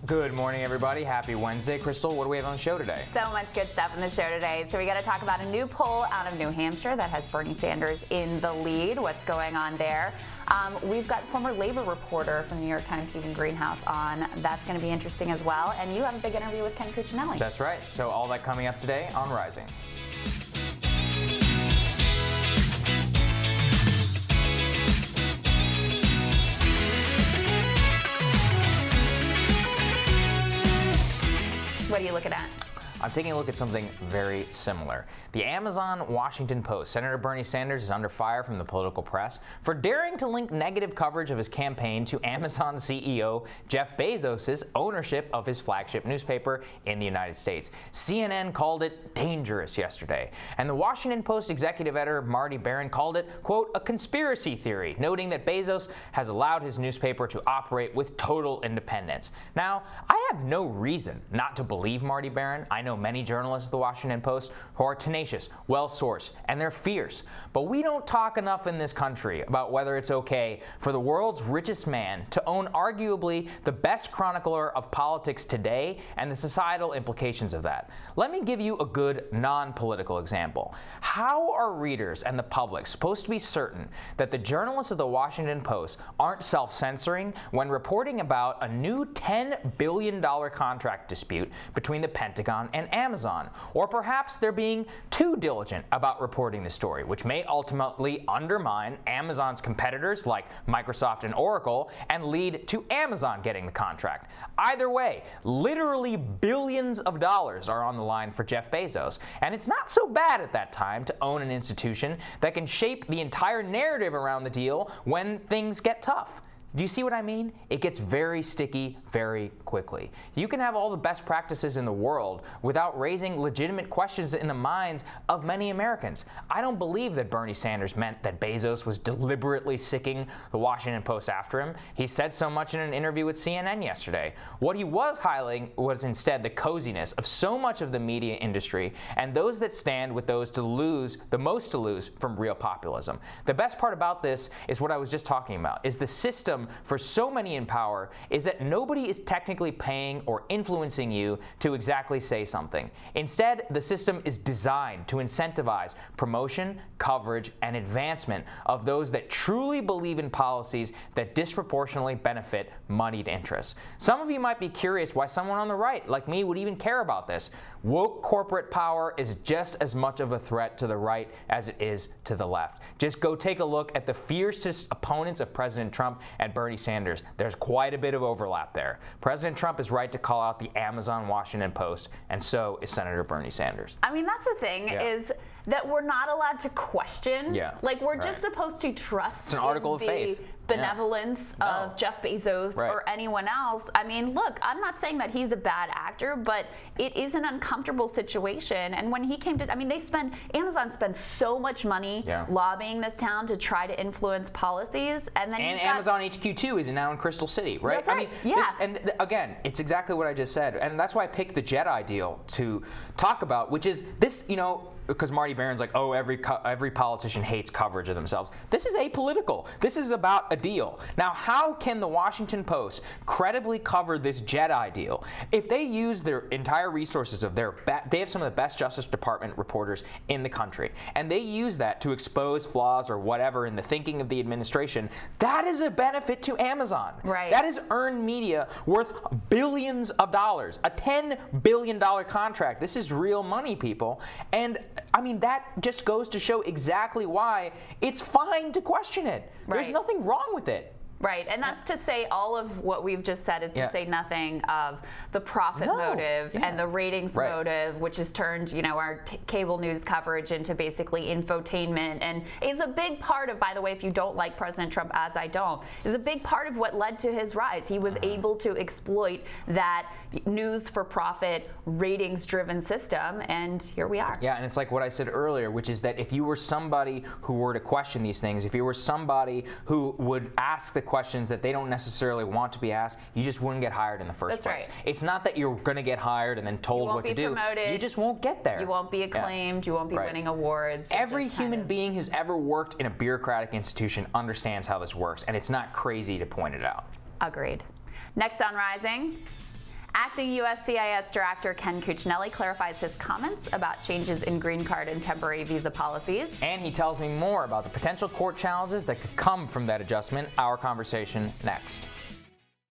Good morning, everybody. Happy Wednesday. Crystal, what do we have on the show today? So much good stuff in the show today. So we got to talk about a new poll out of New Hampshire that has Bernie Sanders in the lead. What's going on there? We've got former labor reporter from the New York Times, Stephen Greenhouse, on. That's going to be interesting as well. And you have a big interview with Ken Cuccinelli. That's right. So all that coming up today on Rising. What are you looking at? I'm taking a look at something very similar. The Amazon Washington Post. Senator Bernie Sanders is under fire from the political press for daring to link negative coverage of his campaign to Amazon CEO Jeff Bezos' ownership of his flagship newspaper in the United States. CNN called it dangerous yesterday, and the Washington Post executive editor Marty Baron called it, quote, a conspiracy theory, noting that Bezos has allowed his newspaper to operate with total independence. Now, I have no reason not to believe Marty Baron. I know many journalists at the Washington Post who are tenacious, well-sourced, and they're fierce. But we don't talk enough in this country about whether it's okay for the world's richest man to own arguably the best chronicler of politics today and the societal implications of that. Let me give you a good non-political example. How are readers and the public supposed to be certain that the journalists of the Washington Post aren't self-censoring when reporting about a new $10 billion contract dispute between the Pentagon and Amazon? Or perhaps they're being too diligent about reporting the story, which may ultimately undermine Amazon's competitors like Microsoft and Oracle and lead to Amazon getting the contract. Either way, literally billions of dollars are on the line for Jeff Bezos, and it's not so bad at that time to own an institution that can shape the entire narrative around the deal when things get tough. Do you see what I mean? It gets very sticky very quickly. You can have all the best practices in the world without raising legitimate questions in the minds of many Americans. I don't believe that Bernie Sanders meant that Bezos was deliberately sicking the Washington Post after him. He said so much in an interview with CNN yesterday. What he was highlighting was instead the coziness of so much of the media industry and those that stand with those to lose, the most to lose from real populism. The best part about this is what I was just talking about, is the system for so many in power is that nobody is technically paying or influencing you to exactly say something. Instead, the system is designed to incentivize promotion, coverage, and advancement of those that truly believe in policies that disproportionately benefit moneyed interests. Some of you might be curious why someone on the right, like me, would even care about this. Woke corporate power is just as much of a threat to the right as it is to the left. Just go take a look at the fiercest opponents of President Trump and Bernie Sanders. There's quite a bit of overlap there. President Trump is right to call out the Amazon Washington Post, and so is Senator Bernie Sanders. I mean, that's the thing, is that we're not allowed to question. Like, we're just supposed to trust it's an article of faith. Benevolence of Jeff Bezos or anyone else. I mean, look, I'm not saying that he's a bad actor, but it is an uncomfortable situation. And when he came to, I mean, Amazon spends so much money lobbying this town to try to influence policies. And then Amazon HQ 2 is now in Crystal City, right? That's right. I mean, again, it's exactly what I just said. And that's why I picked the Jedi deal to talk about, which is this, because Marty Baron's like, oh, every politician hates coverage of themselves. This is apolitical. This is about a deal. Now, how can the Washington Post credibly cover this Jedi deal if they use their entire resources of they have some of the best Justice Department reporters in the country, and they use that to expose flaws or whatever in the thinking of the administration? That is a benefit to Amazon. Right. That is earned media worth billions of dollars, a $10 billion contract. This is real money, people. And I mean, that just goes to show exactly why it's fine to question it. There's nothing wrong with it. Right, and that's to say all of what we've just said is to say nothing of the profit motive and the ratings motive, which has turned, our cable news coverage into basically infotainment, and is a big part of, by the way, if you don't like President Trump, as I don't, is a big part of what led to his rise. He was able to exploit that news for profit, ratings-driven system, and here we are. Yeah, and it's like what I said earlier, which is that if you were somebody who were to question these things, if you were somebody who would ask the questions that they don't necessarily want to be asked, you just wouldn't get hired in the first place. Right. It's not that you're going to get hired and then told what to do. Promoted. You just won't get there. You won't be acclaimed. You won't be winning awards. Every human being who's ever worked in a bureaucratic institution understands how this works, and it's not crazy to point it out. Agreed. Next on Rising, Acting USCIS Director Ken Cuccinelli clarifies his comments about changes in green card and temporary visa policies. And he tells me more about the potential court challenges that could come from that adjustment. Our conversation next.